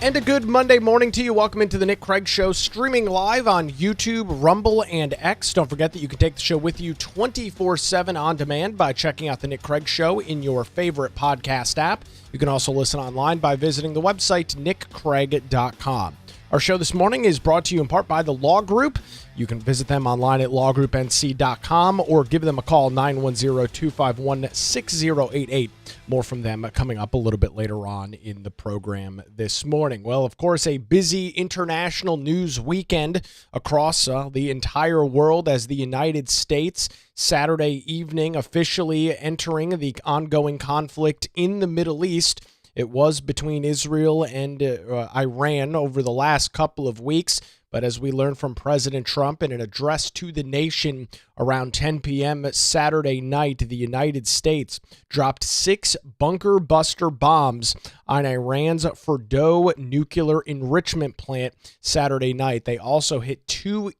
And a good Monday morning to you. Welcome into the Nick Craig Show, streaming live on YouTube, Rumble, and X. Don't forget that you can take the show with you 24/7 on demand by checking out the Nick Craig Show in your favorite podcast app. You can also listen online by visiting the website nickcraig.com. Our show this morning is brought to you in part by the Law Group. You can visit them online at lawgroupnc.com or give them a call, 910-251-6088. More from them coming up a little bit later on in the program this morning. Well, of course, a busy international news weekend across the entire world as the United States Saturday evening officially entering the ongoing conflict in the Middle East. It was between Israel and Iran over the last couple of weeks. But as we learned from President Trump in an address to the nation around 10 p.m. Saturday night, the United States dropped 6 bunker buster bombs on Iran's Fordow nuclear enrichment plant Saturday night. They also hit two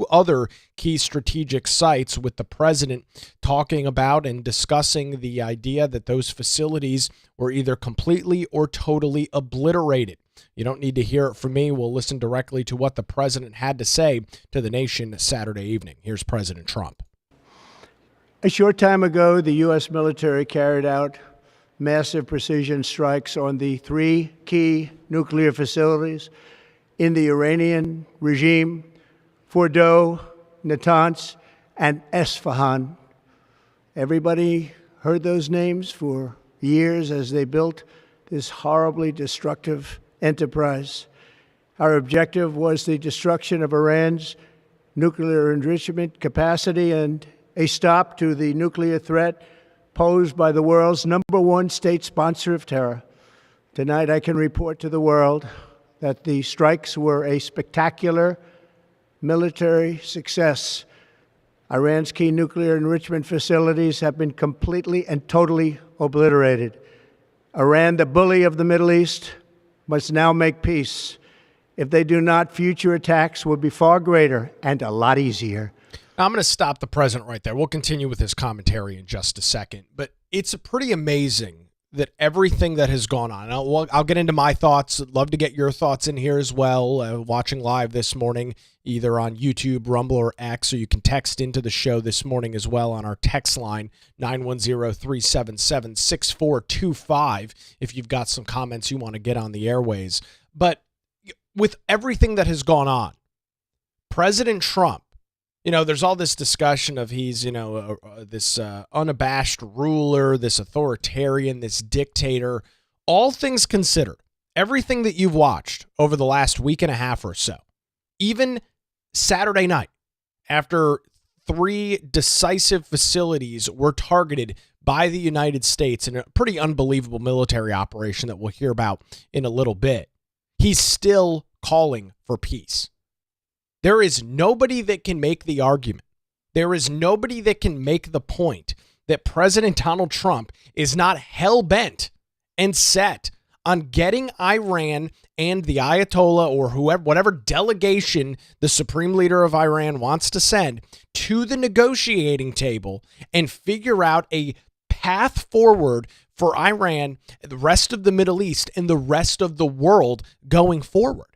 other key strategic sites, with the president talking about and discussing the idea that those facilities were either completely or totally obliterated. You don't need to hear it from me. We'll listen directly to what the president had to say to the nation Saturday evening. Here's President Trump. A short time ago, the U.S. military carried out massive precision strikes on the 3 key nuclear facilities in the Iranian regime: Fordow, Natanz, and Esfahan. Everybody heard those names for years as they built this horribly destructive enterprise. Our objective was the destruction of Iran's nuclear enrichment capacity and a stop to the nuclear threat posed by the world's #1 state sponsor of terror. Tonight, I can report to the world that the strikes were a spectacular military success. Iran's key nuclear enrichment facilities have been completely and totally obliterated. Iran, the bully of the Middle East, must now make peace. If they do not, future attacks will be far greater and a lot easier. Now, I'm going to stop the president right there. We'll continue with his commentary in just a second. But it's pretty amazing that everything that has gone on, I'll get into my thoughts. I'd love to get your thoughts in here as well, watching live this morning, either on YouTube, Rumble, or X, or you can text into the show this morning as well on our text line, 910-377-6425, if you've got some comments you want to get on the airways. But with everything that has gone on, President Trump, there's all this discussion of he's, this unabashed ruler, this authoritarian, this dictator. All things considered, everything that you've watched over the last week and a half or so, even Saturday night, after 3 decisive facilities were targeted by the United States in a pretty unbelievable military operation that we'll hear about in a little bit, he's still calling for peace. There is nobody that can make the argument. There is nobody that can make the point that President Donald Trump is not hell-bent and set on getting Iran and the Ayatollah or whatever delegation the supreme leader of Iran wants to send to the negotiating table and figure out a path forward for Iran, the rest of the Middle East, and the rest of the world going forward.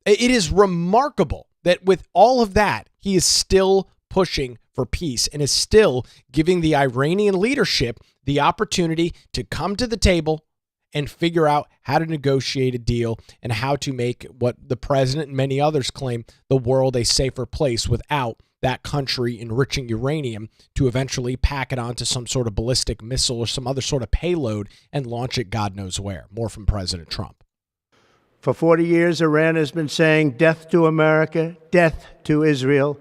It is remarkable that with all of that, he is still pushing for peace and is still giving the Iranian leadership the opportunity to come to the table and figure out how to negotiate a deal and how to make what the president and many others claim the world a safer place without that country enriching uranium to eventually pack it onto some sort of ballistic missile or some other sort of payload and launch it God knows where. More from President Trump. For 40 years, Iran has been saying death to America, death to Israel.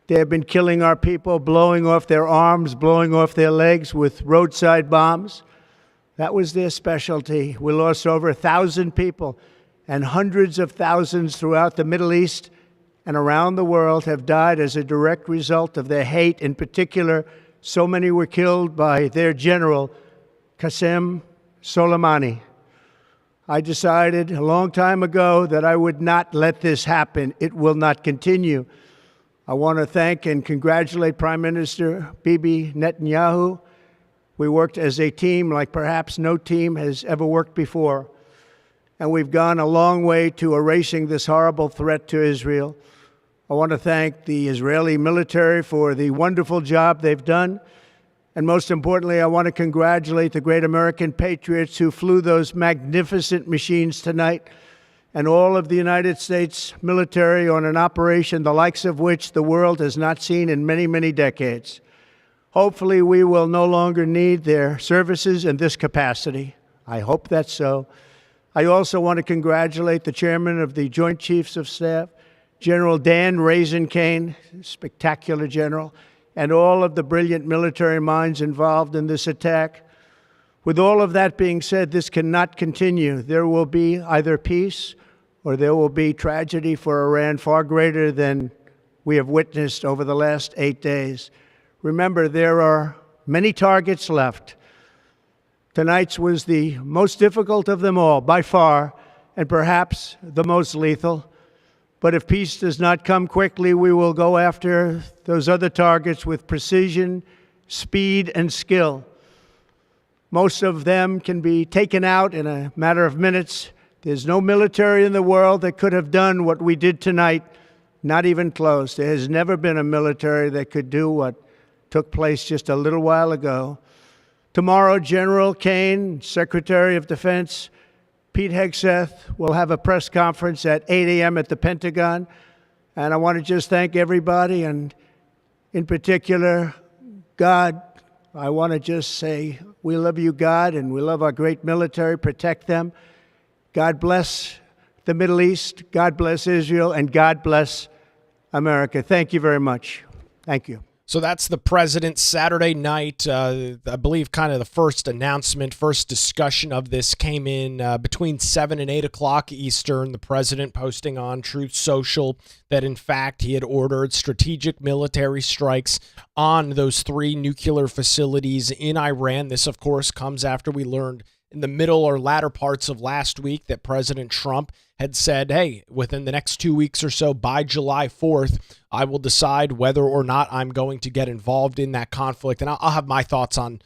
They have been killing our people, blowing off their arms, blowing off their legs with roadside bombs. That was their specialty. We lost over 1,000 people, and hundreds of thousands throughout the Middle East and around the world have died as a direct result of their hate. In particular, so many were killed by their general, Qasem Soleimani. I decided a long time ago that I would not let this happen. It will not continue. I want to thank and congratulate Prime Minister Bibi Netanyahu. We worked as a team like perhaps no team has ever worked before. and we've gone a long way to erasing this horrible threat to Israel. I want to thank the Israeli military for the wonderful job they've done. And most importantly, I want to congratulate the great American patriots who flew those magnificent machines tonight, and all of the United States military on an operation the likes of which the world has not seen in many, many decades. Hopefully, we will no longer need their services in this capacity. I hope that's so. I also want to congratulate the chairman of the Joint Chiefs of Staff, General Dan Raisin Kane, spectacular general, and all of the brilliant military minds involved in this attack. With all of that being said, this cannot continue. There will be either peace or there will be tragedy for Iran far greater than we have witnessed over the last 8 days. Remember, there are many targets left. Tonight's was the most difficult of them all, by far, and perhaps the most lethal. But if peace does not come quickly, we will go after those other targets with precision, speed, and skill. Most of them can be taken out in a matter of minutes. There's no military in the world that could have done what we did tonight, not even close. There has never been a military that could do what took place just a little while ago. Tomorrow, General Kane, Secretary of Defense, Pete Hegseth will have a press conference at 8 a.m. at the Pentagon. And I want to just thank everybody, and in particular, God. I want to just say, we love you, God, and we love our great military. Protect them. God bless the Middle East. God bless Israel. And God bless America. Thank you very much. Thank you. So that's the president Saturday night. I believe kind of the first announcement, first discussion of this came in between 7 and 8 o'clock Eastern. The president posting on Truth Social that, in fact, he had ordered strategic military strikes on those 3 nuclear facilities in Iran. This, of course, comes after we learned in the middle or latter parts of last week that President Trump had said, hey, within the next 2 weeks or so, by July 4th, I will decide whether or not I'm going to get involved in that conflict. And I'll have my thoughts on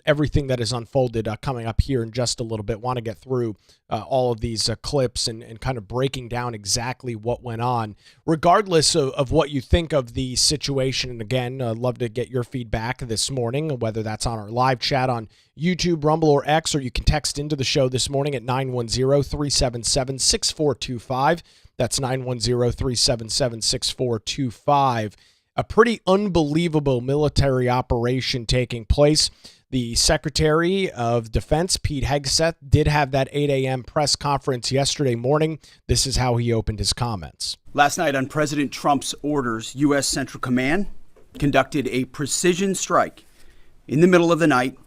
everything that has unfolded coming up here in just a little bit. Want to get through all of these clips and kind of breaking down exactly what went on. Regardless of what you think of the situation, and again, I'd love to get your feedback this morning, whether that's on our live chat on YouTube, Rumble, or X, or you can text into the show this morning at 910-377-6425. That's 910-377-6425. A pretty unbelievable military operation taking place. The Secretary of Defense, Pete Hegseth, did have that 8 a.m. press conference yesterday morning. This is how he opened his comments. Last night, on President Trump's orders, U.S. Central Command conducted a precision strike in the middle of the night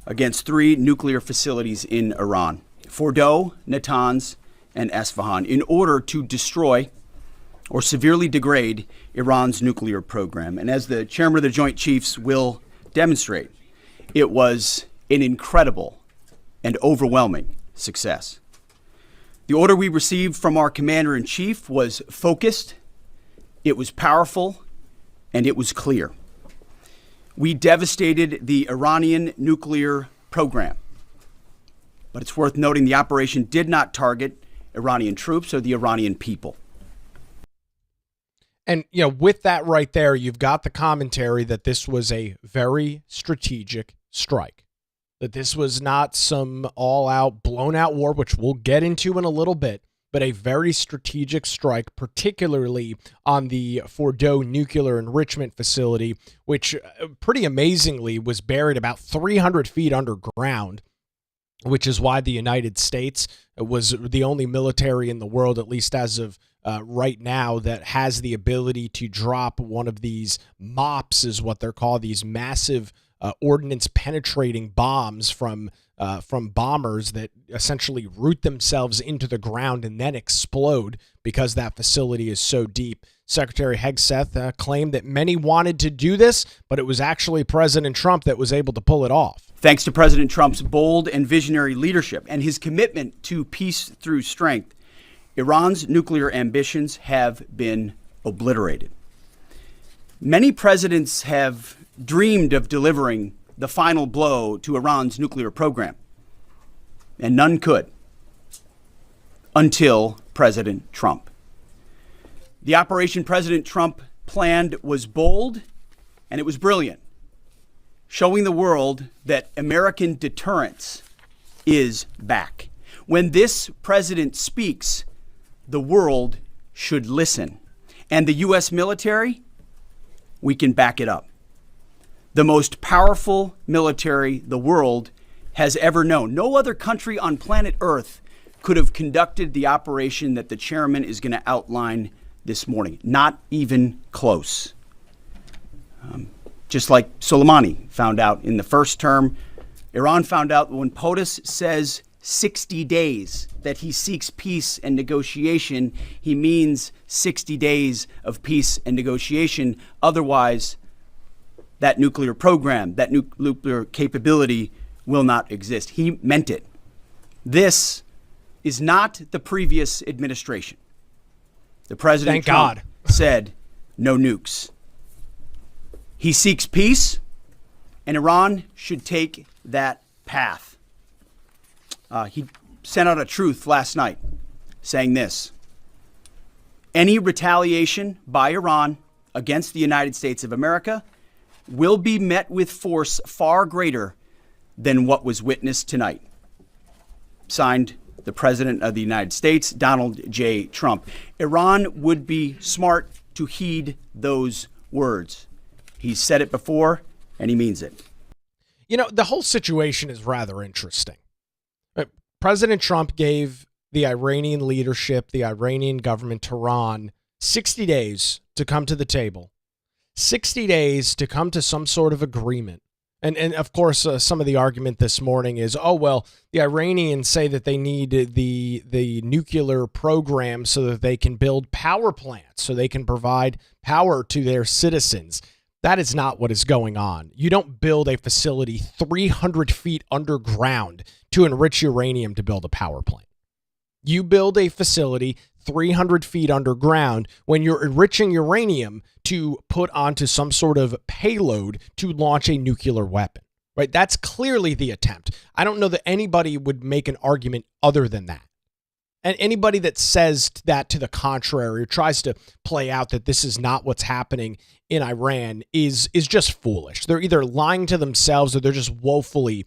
against 3 nuclear facilities in Iran, Fordow, Natanz, and Esfahan, in order to destroy or severely degrade Iran's nuclear program. And as the chairman of the Joint Chiefs will demonstrate, it was an incredible and overwhelming success. The order we received from our commander-in-chief was focused, it was powerful, and it was clear. We devastated the Iranian nuclear program. But it's worth noting the operation did not target Iranian troops or the Iranian people. And, you know, with that right there, you've got the commentary that this was a very strategic strike, that this was not some all-out, blown-out war, which we'll get into in a little bit, but a very strategic strike, particularly on the Fordow nuclear enrichment facility, which pretty amazingly was buried about 300 feet underground, which is why the United States was the only military in the world, at least as of right now, that has the ability to drop one of these MOPs, is what they're called, these massive ordnance penetrating bombs from bombers that essentially root themselves into the ground and then explode because that facility is so deep. Secretary Hegseth claimed that many wanted to do this, but it was actually President Trump that was able to pull it off. Thanks to President Trump's bold and visionary leadership and his commitment to peace through strength, Iran's nuclear ambitions have been obliterated. Many presidents have dreamed of delivering the final blow to Iran's nuclear program, and none could. until President Trump. The operation President Trump planned was bold and it was brilliant, showing the world that American deterrence is back. When this president speaks, the world should listen. And the U.S. military, we can back it up. The most powerful military the world has ever known. No other country on planet Earth could have conducted the operation that the chairman is going to outline this morning. Not even close. Just like Soleimani found out in the first term, Iran found out when POTUS says 60 days that he seeks peace and negotiation, he means 60 days of peace and negotiation. Otherwise, that nuclear program, that nuclear capability will not exist. He meant it. This is not the previous administration. The President Thank Trump God. said no nukes. He seeks peace, and Iran should take that path. He sent out a truth last night saying this: any retaliation by Iran against the United States of America will be met with force far greater than what was witnessed tonight. Signed, the President of the United States, Donald J. Trump. Iran would be smart to heed those words. He's said it before, and he means it. You know, the whole situation is rather interesting. President Trump gave the Iranian leadership, the Iranian government, Tehran, 60 days to come to the table, 60 days to come to some sort of agreement. And of course, some of the argument this morning is, oh, well, the Iranians say that they need the nuclear program so that they can build power plants, so they can provide power to their citizens. That is not what is going on. You don't build a facility 300 feet underground to enrich uranium to build a power plant. You build a facility 300 feet underground when you're enriching uranium to put onto some sort of payload to launch a nuclear weapon, right? That's clearly the attempt. I don't know that anybody would make an argument other than that. And anybody that says that to the contrary or tries to play out that this is not what's happening in Iran is just foolish. They're either lying to themselves or they're just woefully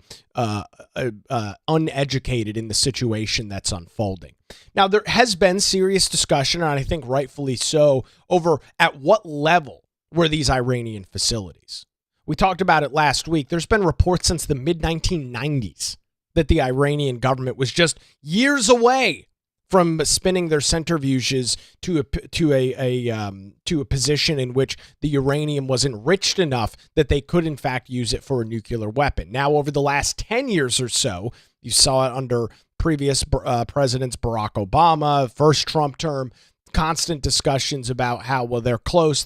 uneducated in the situation that's unfolding. Now, there has been serious discussion, and I think rightfully so, over at what level were these Iranian facilities. We talked about it last week. There's been reports since the mid-1990s that the Iranian government was just years away from spinning their centrifuges to a position in which the uranium was enriched enough that they could in fact use it for a nuclear weapon. Now, over the last 10 years or so, you saw it under previous presidents, Barack Obama, first Trump term, constant discussions about how, well, they're close.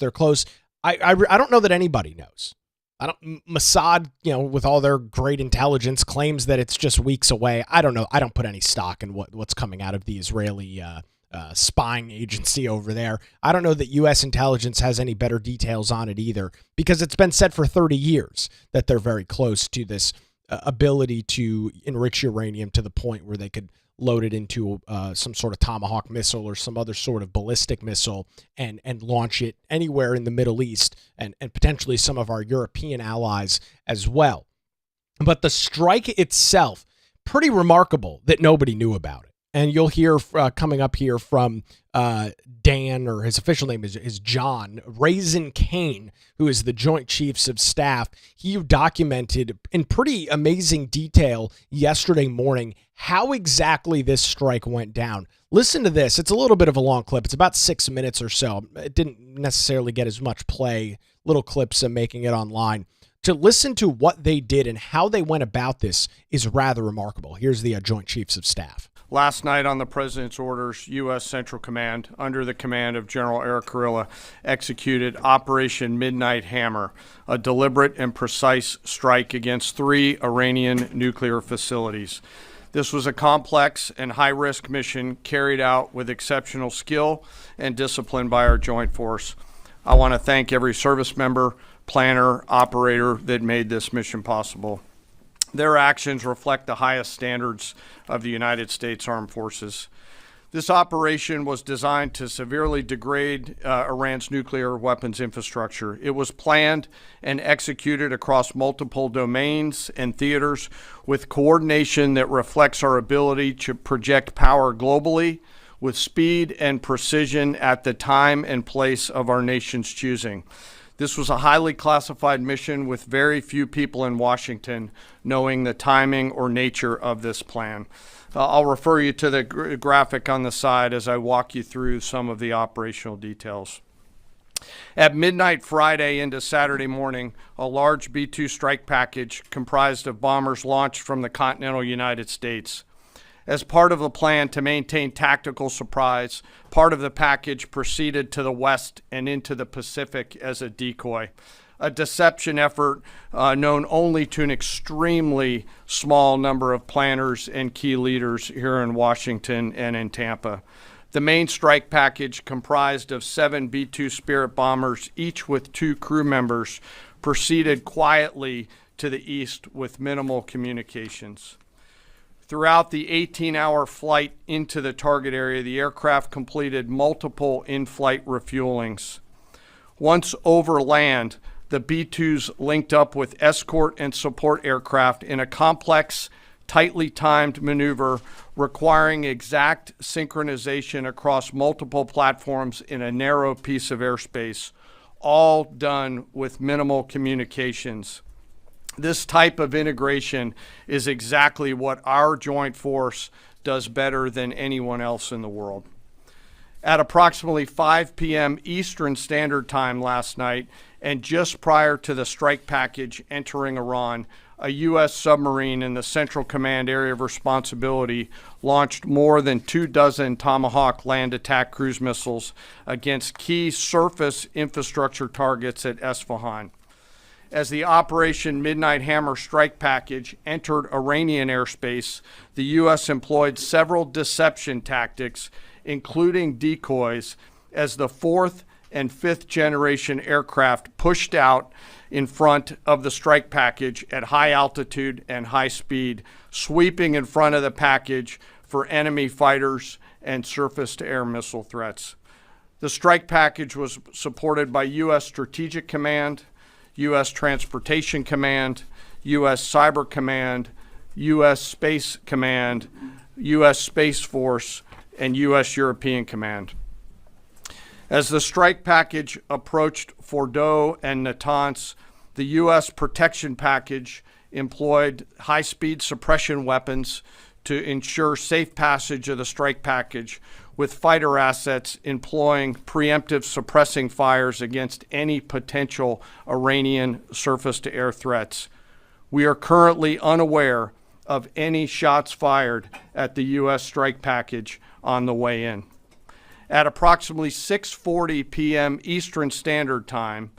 I don't know that anybody knows. Mossad, with all their great intelligence, claims that it's just weeks away. I don't know. I don't put any stock in what's coming out of the Israeli spying agency over there. I don't know that U.S. intelligence has any better details on it either, because it's been said for 30 years that they're very close to this ability to enrich uranium to the point where they could load it into some sort of Tomahawk missile or some other sort of ballistic missile and launch it anywhere in the Middle East and potentially some of our European allies as well. But the strike itself, pretty remarkable that nobody knew about it. And you'll hear coming up here from Dan, or his official name is John Raisin Kane, who is the Joint Chiefs of Staff. He documented in pretty amazing detail yesterday morning how exactly this strike went down. Listen to this. It's a little bit of a long clip. It's about 6 minutes or so. It didn't necessarily get as much play, little clips of making it online. To listen to what they did and how they went about this is rather remarkable. Here's the Joint Chiefs of Staff. Last night, on the President's orders, U.S. Central Command, under the command of General Eric Kurilla, executed Operation Midnight Hammer, a deliberate and precise strike against 3 Iranian nuclear facilities. This was a complex and high-risk mission carried out with exceptional skill and discipline by our joint force. I want to thank every service member, planner, operator that made this mission possible. Their actions reflect the highest standards of the United States Armed Forces. This operation was designed to severely degrade Iran's nuclear weapons infrastructure. It was planned and executed across multiple domains and theaters with coordination that reflects our ability to project power globally with speed and precision at the time and place of our nation's choosing. This was a highly classified mission with very few people in Washington knowing the timing or nature of this plan. I'll refer you to the graphic on the side as I walk you through some of the operational details. At midnight Friday into Saturday morning, a large B-2 strike package comprised of bombers launched from the continental United States. As part of the plan to maintain tactical surprise, part of the package proceeded to the west and into the Pacific as a decoy, a deception effort known only to an extremely small number of planners and key leaders here in Washington and in Tampa. The main strike package, comprised of 7 B-2 Spirit bombers, each with 2 crew members, proceeded quietly to the east with minimal communications. Throughout the 18-hour flight into the target area, the aircraft completed multiple in-flight refuelings. Once over land, the B-2s linked up with escort and support aircraft in a complex, tightly timed maneuver requiring exact synchronization across multiple platforms in a narrow piece of airspace, all done with minimal communications. This type of integration is exactly what our joint force does better than anyone else in the world. At approximately 5 p.m. Eastern Standard Time last night, and just prior to the strike package entering Iran, a U.S. submarine in the Central Command Area of Responsibility launched more than 24 Tomahawk land attack cruise missiles against key surface infrastructure targets at Esfahan. As the Operation Midnight Hammer strike package entered Iranian airspace, the U.S. employed several deception tactics, including decoys, as the 4th and 5th generation aircraft pushed out in front of the strike package at high altitude and high speed, sweeping in front of the package for enemy fighters and surface-to-air missile threats. The strike package was supported by U.S. Strategic Command, U.S. Transportation Command, U.S. Cyber Command, U.S. Space Command, U.S. Space Force, and U.S. European Command. As the strike package approached Fordo and Natanz, the U.S. protection package employed high-speed suppression weapons to ensure safe passage of the strike package, with fighter assets employing preemptive suppressing fires against any potential Iranian surface-to-air threats. We are currently unaware of any shots fired at the U.S. strike package on the way in. At approximately 6:40 p.m. Eastern Standard Time,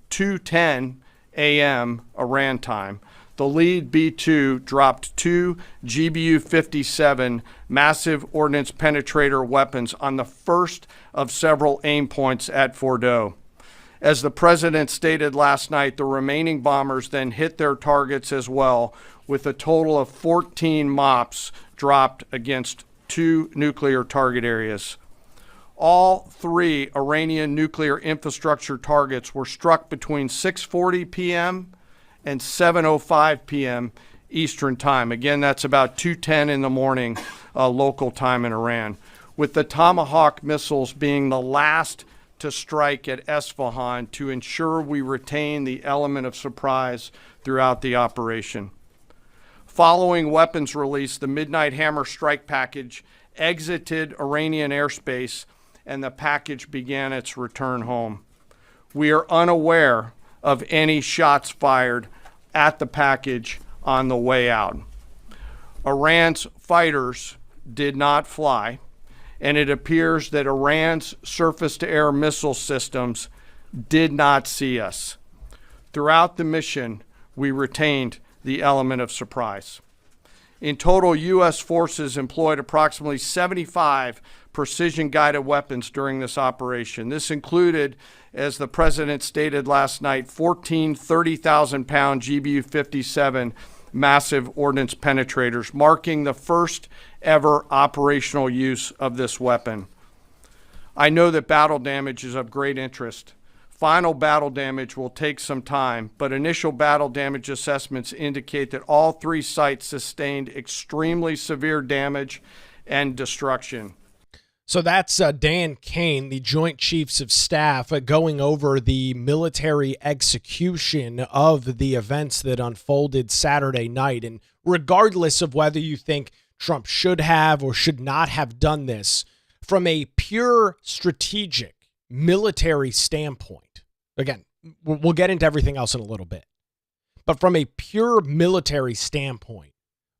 2:10 a.m. Iran time, the lead B-2 dropped 2 GBU-57 massive ordnance penetrator weapons on the first of several aim points at Fordo. As the president stated last night, the remaining bombers then hit their targets as well, with a total of 14 MOPs dropped against 2 nuclear target areas. All 3 Iranian nuclear infrastructure targets were struck between 6:40 p.m. and 7:05 p.m. Eastern Time. Again, that's about 2:10 in the morning local time in Iran, with the Tomahawk missiles being the last to strike at Esfahan to ensure we retain the element of surprise throughout the operation. Following weapons release, the Midnight Hammer strike package exited Iranian airspace and the package began its return home. We are unaware of any shots fired at the package on the way out. Iran's fighters did not fly, and it appears that Iran's surface-to-air missile systems did not see us. Throughout the mission, we retained the element of surprise. In total, U.S. forces employed approximately 75 precision-guided weapons during this operation. This included, as the president stated last night, 14 30,000-pound GBU-57 massive ordnance penetrators, marking the first ever operational use of this weapon. I know that battle damage is of great interest. Final battle damage will take some time, but initial battle damage assessments indicate that all three sites sustained extremely severe damage and destruction. So that's Dan Kane, the Joint Chiefs of Staff, going over the military execution of the events that unfolded Saturday night. And regardless of whether you think Trump should have or should not have done this, from a pure strategic military standpoint, again, we'll get into everything else in a little bit, but from a pure military standpoint,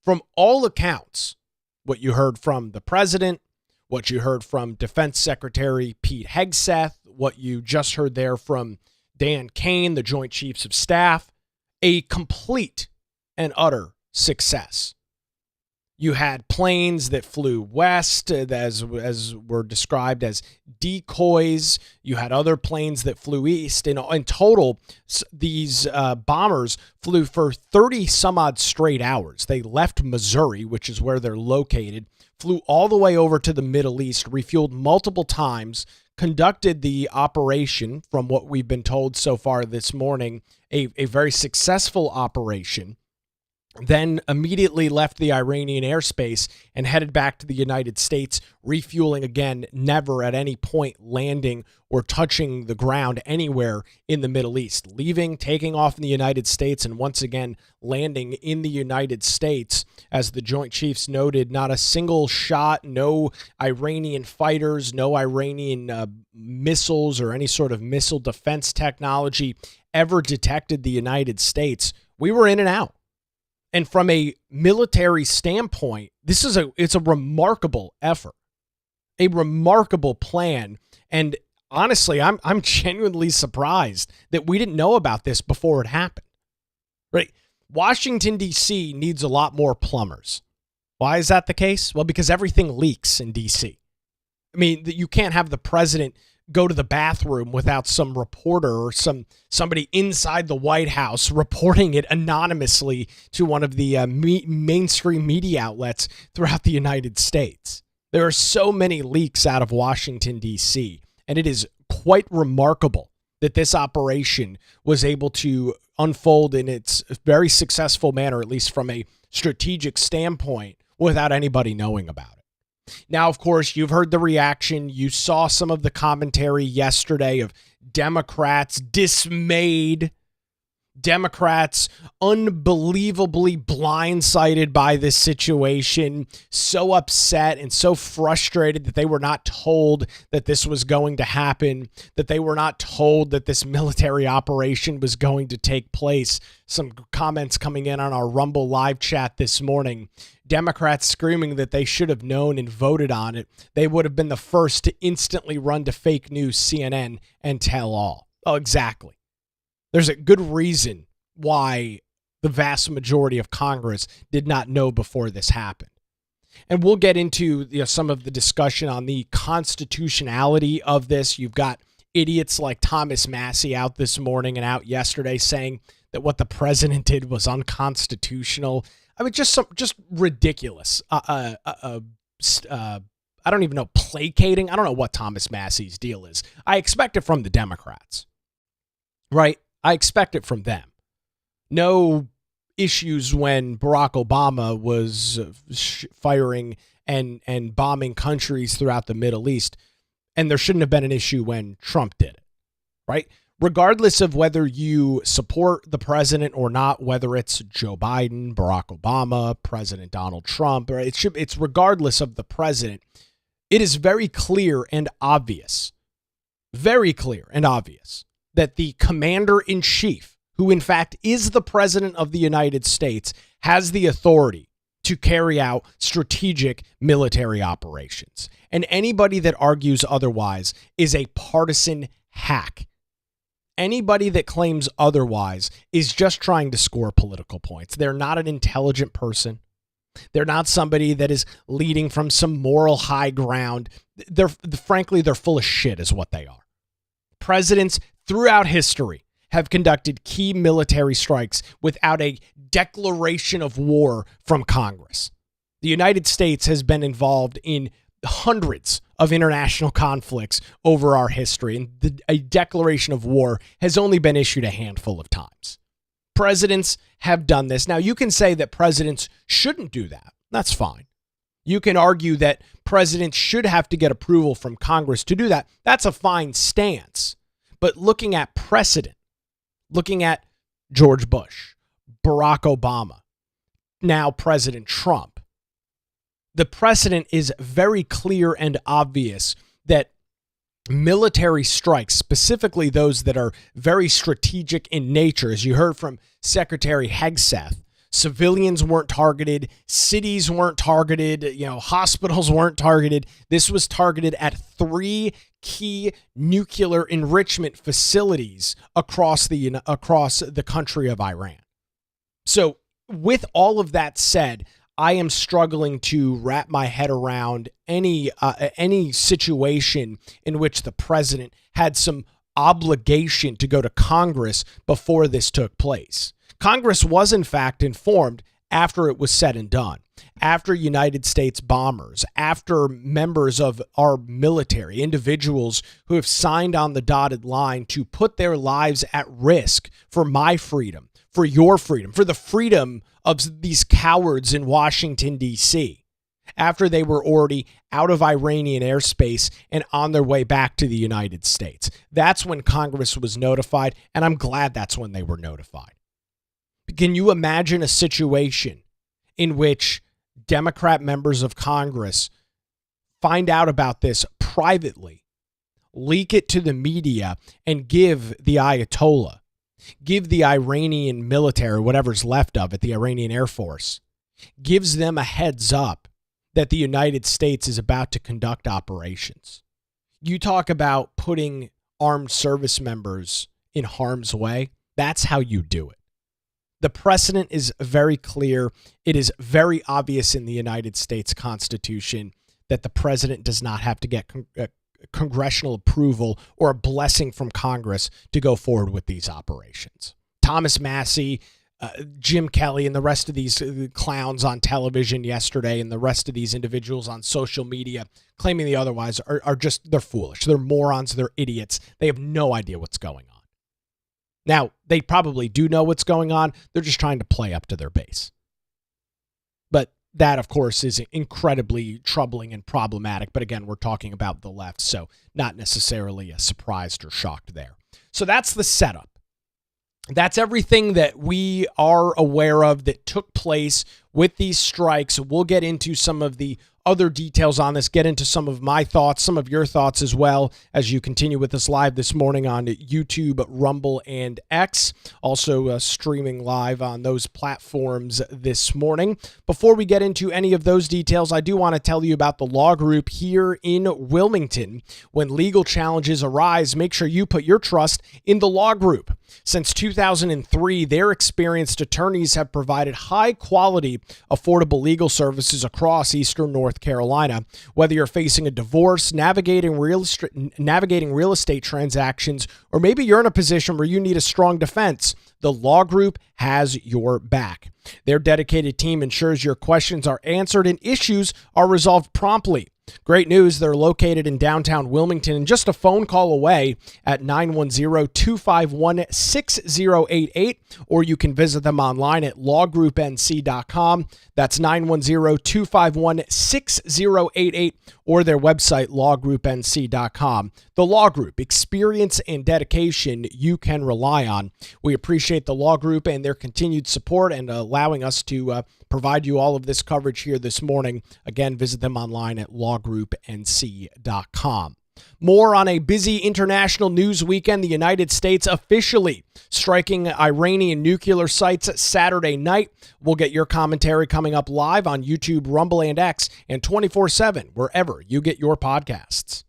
from all accounts, what you heard from the president, what you heard from Defense Secretary Pete Hegseth, what you just heard there from Dan Kane, the Joint Chiefs of Staff, a complete and utter success. You had planes that flew west, as were described as decoys. You had other planes that flew east. In total, these bombers flew for 30 some odd straight hours. They left Missouri, which is where they're located, flew all the way over to the Middle East, refueled multiple times, conducted the operation, from what we've been told so far this morning, a very successful operation, then immediately left the Iranian airspace and headed back to the United States, refueling again, never at any point landing or touching the ground anywhere in the Middle East, leaving, taking off in the United States, and once again landing in the United States. As the Joint Chiefs noted, not a single shot, no Iranian fighters, no Iranian missiles or any sort of missile defense technology ever detected the United States. We were in and out. And from a military standpoint, it's a remarkable effort, a remarkable plan. And honestly, I'm genuinely surprised that we didn't know about this before it happened. Right? Washington, D.C. needs a lot more plumbers. Why is that the case? Well, because everything leaks in D.C. I mean, you can't have the president go to the bathroom without some reporter or somebody inside the White House reporting it anonymously to one of the mainstream media outlets throughout the United States. There are so many leaks out of Washington, D.C., and it is quite remarkable that this operation was able to unfold in its very successful manner, at least from a strategic standpoint, without anybody knowing about it. Now, of course, you've heard the reaction. You saw some of the commentary yesterday of Democrats dismayed, Democrats unbelievably blindsided by this situation, so upset and so frustrated that they were not told that this was going to happen, that they were not told that this military operation was going to take place. Some comments coming in on our Rumble live chat this morning. Democrats screaming that they should have known and voted on it. They would have been the first to instantly run to fake news CNN and tell all. Oh, exactly. There's a good reason why the vast majority of Congress did not know before this happened. And we'll get into some of the discussion on the constitutionality of this. You've got idiots like Thomas Massey out this morning and out yesterday saying that what the president did was unconstitutional. I mean, just ridiculous. I don't even know, placating. I don't know what Thomas Massey's deal is. I expect it from the Democrats, right? I expect it from them. No issues when Barack Obama was firing and bombing countries throughout the Middle East, and there shouldn't have been an issue when Trump did it, right? Regardless of whether you support the president or not, whether it's Joe Biden, Barack Obama, President Donald Trump, or it's regardless of the president, it is very clear and obvious that the commander-in-chief, who in fact is the president of the United States, has the authority to carry out strategic military operations. And anybody that argues otherwise is a partisan hack. Anybody that claims otherwise is just trying to score political points. They're not an intelligent person. They're not somebody that is leading from some moral high ground. Frankly, they're full of shit is what they are. Presidents throughout history have conducted key military strikes without a declaration of war from Congress. The United States has been involved in hundreds of international conflicts over our history, and a declaration of war has only been issued a handful of times. Presidents have done this. Now, you can say that presidents shouldn't do that. That's fine. You can argue that presidents should have to get approval from Congress to do that. That's a fine stance. But looking at precedent, looking at George Bush, Barack Obama, now President Trump, the precedent is very clear and obvious that military strikes, specifically those that are very strategic in nature, as you heard from Secretary Hegseth, civilians weren't targeted, cities weren't targeted, hospitals weren't targeted. This was targeted at 3 key nuclear enrichment facilities across the country of Iran. So, with all of that said, I am struggling to wrap my head around any situation in which the president had some obligation to go to Congress before this took place. Congress was, in fact, informed after it was said and done, after United States bombers, after members of our military, individuals who have signed on the dotted line to put their lives at risk for my freedom, for your freedom, for the freedom of these cowards in Washington, D.C., after they were already out of Iranian airspace and on their way back to the United States. That's when Congress was notified, and I'm glad that's when they were notified. Can you imagine a situation in which Democrat members of Congress find out about this privately, leak it to the media, and give the Ayatollah, give the Iranian military, whatever's left of it, the Iranian Air Force, gives them a heads up that the United States is about to conduct operations? You talk about putting armed service members in harm's way. That's how you do it. The precedent is very clear. It is very obvious in the United States Constitution that the president does not have to get congressional approval or a blessing from Congress to go forward with these operations. Thomas Massey, Jim Kelly, and the rest of these clowns on television yesterday, and the rest of these individuals on social media claiming the otherwise are just, they're foolish. They're morons. They're idiots. They have no idea what's going on. Now, they probably do know what's going on. They're just trying to play up to their base. But that, of course, is incredibly troubling and problematic. But again, we're talking about the left, so not necessarily surprised or shocked there. So that's the setup. That's everything that we are aware of that took place with these strikes. We'll get into some of the other details on this, get into some of my thoughts, some of your thoughts as well, as you continue with us live this morning on YouTube, Rumble, and X. Also streaming live on those platforms this morning. Before we get into any of those details, I do want to tell you about the law group here in Wilmington. When legal challenges arise, make sure you put your trust in the law group. Since 2003, their experienced attorneys have provided high-quality, affordable legal services across Eastern North Carolina. Whether you're facing a divorce, navigating real estate transactions, or maybe you're in a position where you need a strong defense, the law group has your back. Their dedicated team ensures your questions are answered and issues are resolved promptly. Great news, they're located in downtown Wilmington and just a phone call away at 910-251-6088, or you can visit them online at lawgroupnc.com. That's 910-251-6088, or their website, lawgroupnc.com. The Law Group, experience and dedication you can rely on. We appreciate the Law Group and their continued support and allowing us to provide you all of this coverage here this morning. Again, visit them online at lawgroupnc.com. More on a busy international news weekend. The United States officially striking Iranian nuclear sites Saturday night. We'll get your commentary coming up live on YouTube, Rumble, and X, and 24/7 wherever you get your podcasts.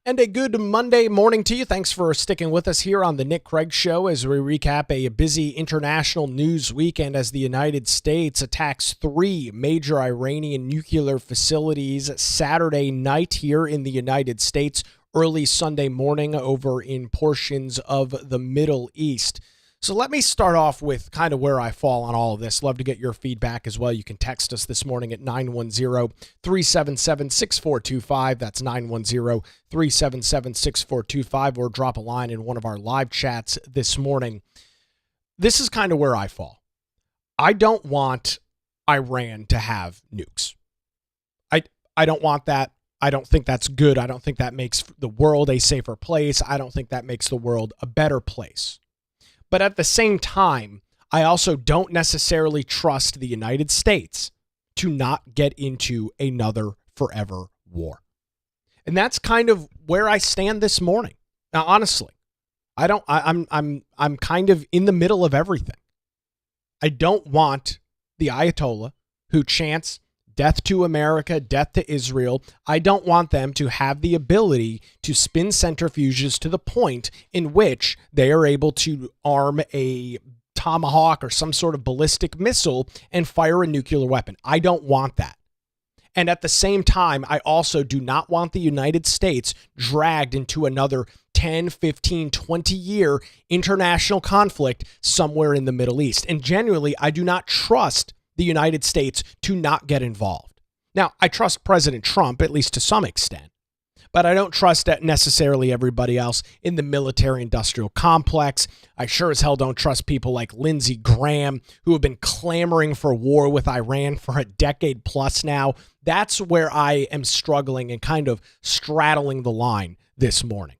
And a good Monday morning to you. Thanks for sticking with us here on the Nick Craig Show as we recap a busy international news weekend as the United States attacks 3 major Iranian nuclear facilities Saturday night here in the United States, early Sunday morning over in portions of the Middle East. So let me start off with kind of where I fall on all of this. Love to get your feedback as well. You can text us this morning at 910-377-6425. That's 910-377-6425, or drop a line in one of our live chats this morning. This is kind of where I fall. I don't want Iran to have nukes. I don't want that. I don't think that's good. I don't think that makes the world a safer place. I don't think that makes the world a better place. But at the same time, I also don't necessarily trust the United States to not get into another forever war. And that's kind of where I stand this morning. Now, honestly, I'm kind of in the middle of everything. I don't want the Ayatollah who chants death to America, death to Israel. I don't want them to have the ability to spin centrifuges to the point in which they are able to arm a Tomahawk or some sort of ballistic missile and fire a nuclear weapon. I don't want that. And at the same time, I also do not want the United States dragged into another 10, 15, 20-year international conflict somewhere in the Middle East. And genuinely, I do not trust the United States to not get involved. Now, I trust President Trump, at least to some extent, but I don't trust that necessarily everybody else in the military-industrial complex. I sure as hell don't trust people like Lindsey Graham, who have been clamoring for war with Iran for a decade plus now. That's where I am struggling and kind of straddling the line this morning.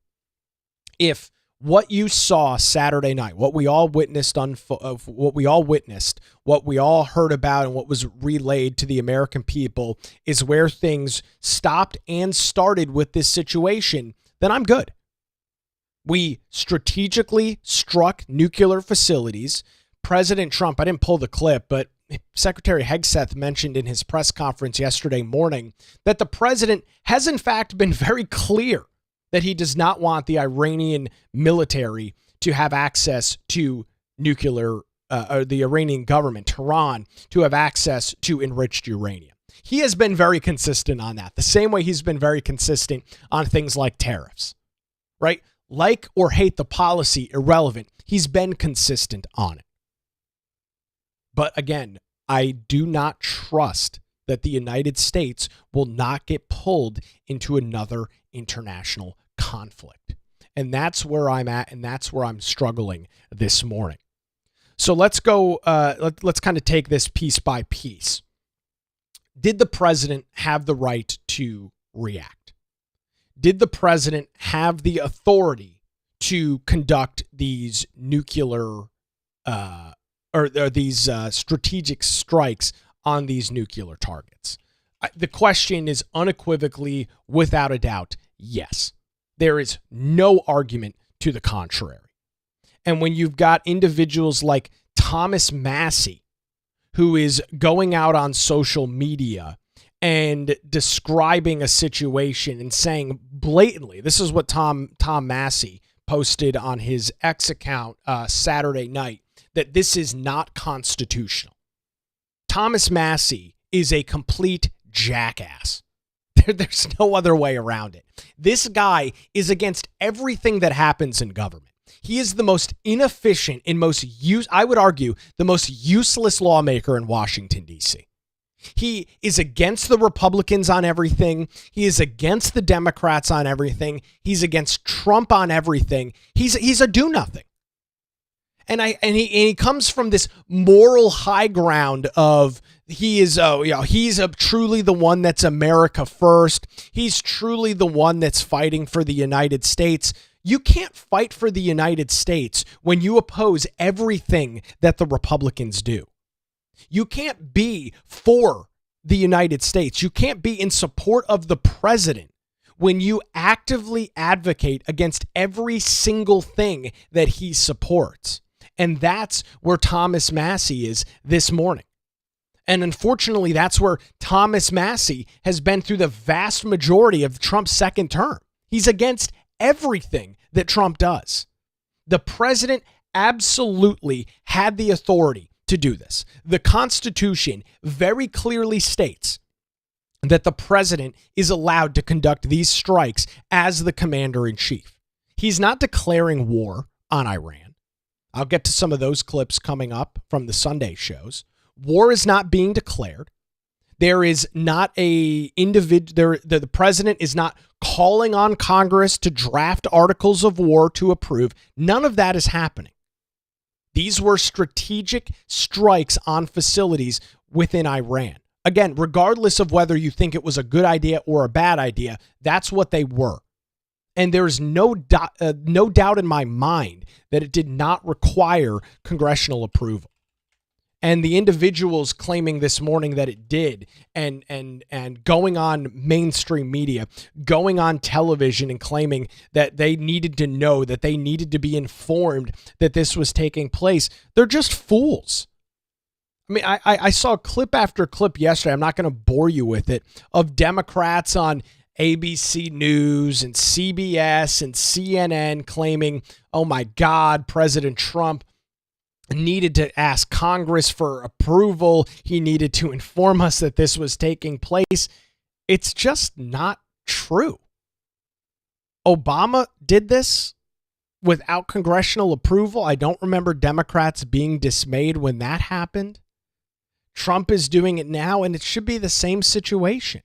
If what you saw Saturday night, what we all witnessed, what we all heard about, and what was relayed to the American people is where things stopped and started with this situation, then I'm good. We strategically struck nuclear facilities. President Trump, I didn't pull the clip, but Secretary Hegseth mentioned in his press conference yesterday morning that the president has in fact been very clear that he does not want the Iranian military to have access to nuclear, or the Iranian government, Tehran, to have access to enriched uranium. He has been very consistent on that, the same way he's been very consistent on things like tariffs, right? Like or hate the policy, irrelevant. He's been consistent on it. But again, I do not trust that the United States will not get pulled into another international conflict. And that's where I'm at, and that's where I'm struggling this morning. So let's go, let's kind of take this piece by piece. Did the president have the right to react? Did the president have the authority to conduct these nuclear or these strategic strikes on these nuclear targets? The question is unequivocally, without a doubt, yes. There is no argument to the contrary. And when you've got individuals like Thomas Massey, who is going out on social media and describing a situation and saying blatantly, this is what Tom Massey posted on his X account Saturday night, that this is not constitutional. Thomas Massey is a complete jackass. There's no other way around it. This guy is against everything that happens in government. He is the most inefficient and I would argue, the most useless lawmaker in Washington, D.C. He is against the Republicans on everything. He is against the Democrats on everything. He's against Trump on everything. He's a do-nothing. And he comes from this moral high ground of he's truly the one that's America first. He's truly the one that's fighting for the United States. You can't fight for the United States when you oppose everything that the Republicans do. You can't be for the United States. You can't be in support of the president when you actively advocate against every single thing that he supports. And that's where Thomas Massey is this morning. And unfortunately, that's where Thomas Massey has been through the vast majority of Trump's second term. He's against everything that Trump does. The president absolutely had the authority to do this. The Constitution very clearly states that the president is allowed to conduct these strikes as the commander-in-chief. He's not declaring war on Iran. I'll get to some of those clips coming up from the Sunday shows. War is not being declared. There is not a individual. The president is not calling on Congress to draft articles of war to approve. None of that is happening. These were strategic strikes on facilities within Iran. Again, regardless of whether you think it was a good idea or a bad idea, that's what they were. And there's no doubt in my mind that it did not require congressional approval. And the individuals claiming this morning that it did, and going on mainstream media, going on television and claiming that they needed to know, that they needed to be informed that this was taking place, they're just fools. I mean, I saw clip after clip yesterday, I'm not going to bore you with it, of Democrats on ABC News and CBS and CNN claiming, oh my God, President Trump needed to ask Congress for approval. He needed to inform us that this was taking place. It's just not true. Obama did this without congressional approval. I don't remember Democrats being dismayed when that happened. Trump is doing it now, and it should be the same situation.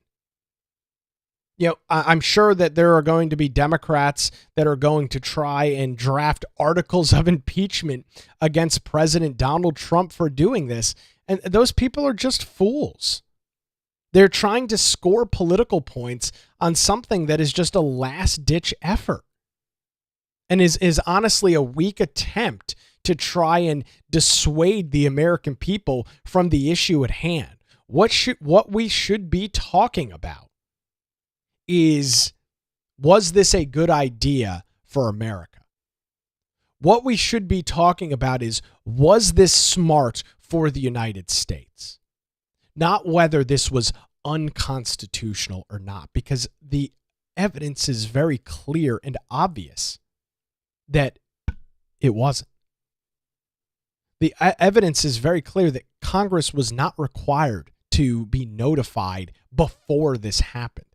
You know, I'm sure that there are going to be Democrats that are going to try and draft articles of impeachment against President Donald Trump for doing this. And those people are just fools. They're trying to score political points on something that is just a last-ditch effort and is honestly a weak attempt to try and dissuade the American people from the issue at hand. What we should be talking about was this a good idea for America? What we should be talking about is, was this smart for the United States? Not whether this was unconstitutional or not, because the evidence is very clear and obvious that it wasn't. The evidence is very clear that Congress was not required to be notified before this happened.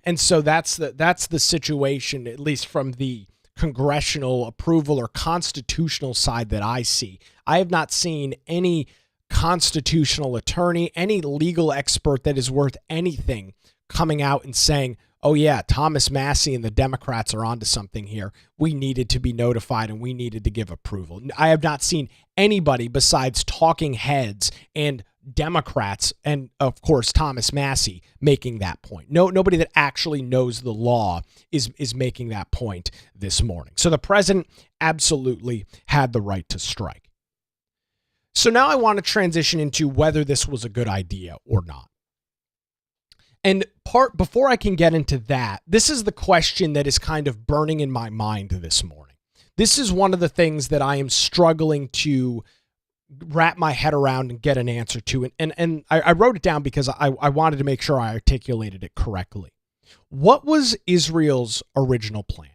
And so that's the situation, at least from the congressional approval or constitutional side that I see. I have not seen any constitutional attorney, any legal expert that is worth anything coming out and saying, oh yeah, Thomas Massie and the Democrats are onto something here. We needed to be notified and we needed to give approval. I have not seen anybody besides talking heads and Democrats, and of course Thomas Massie, making that point. Nobody that actually knows the law is making that point this morning. So the president absolutely had the right to strike. So now I want to transition into whether this was a good idea or not. And before I can get into that, this is the question that is kind of burning in my mind this morning. This is one of the things that I am struggling to wrap my head around and get an answer to. And I wrote it down because I wanted to make sure I articulated it correctly. What was Israel's original plan?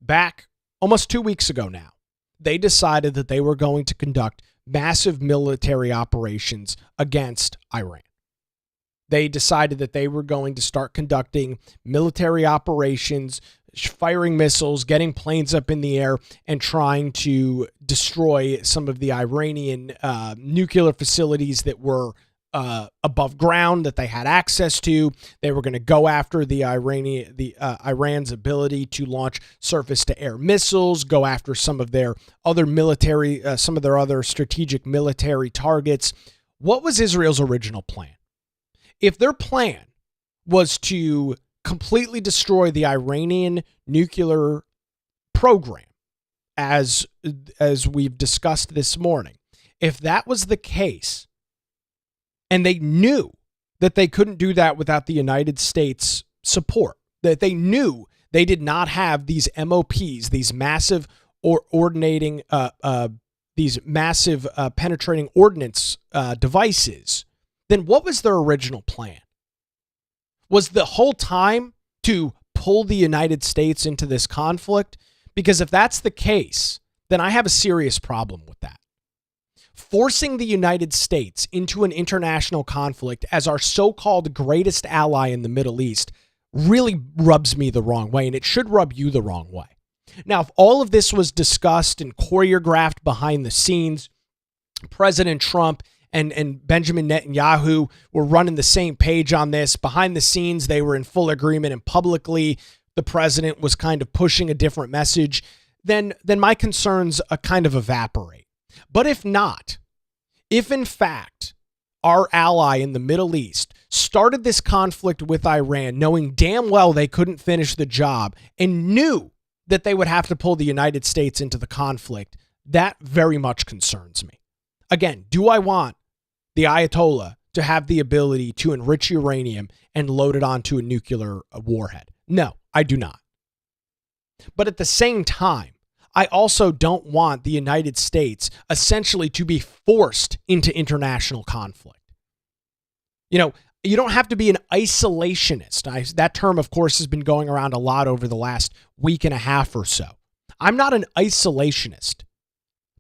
Back almost 2 weeks ago now, they decided that they were going to conduct massive military operations against Iran. They decided that they were going to start conducting military operations, firing missiles, getting planes up in the air, and trying to destroy some of the Iranian nuclear facilities that were above ground that they had access to. They were going to go after Iran's ability to launch surface-to-air missiles, go after some of their other other strategic military targets. What was Israel's original plan? If their plan was to completely destroy the Iranian nuclear program, as we've discussed this morning, if that was the case, and they knew that they couldn't do that without the United States support, that they knew they did not have these MOPs, these massive penetrating ordnance devices, then what was their original plan? Was the whole time to pull the United States into this conflict? Because if that's the case, then I have a serious problem with that. Forcing the United States into an international conflict as our so-called greatest ally in the Middle East really rubs me the wrong way, and it should rub you the wrong way. Now, if all of this was discussed and choreographed behind the scenes, President Trump and Benjamin Netanyahu were running the same page on this. Behind the scenes, they were in full agreement, and publicly, the president was kind of pushing a different message. Then my concerns kind of evaporate. But if not, if in fact our ally in the Middle East started this conflict with Iran, knowing damn well they couldn't finish the job and knew that they would have to pull the United States into the conflict, that very much concerns me. Again, do I want the Ayatollah to have the ability to enrich uranium and load it onto a nuclear warhead? No, I do not. But at the same time, I also don't want the United States essentially to be forced into international conflict. You know, you don't have to be an isolationist. That term, of course, has been going around a lot over the last week and a half or so. I'm not an isolationist,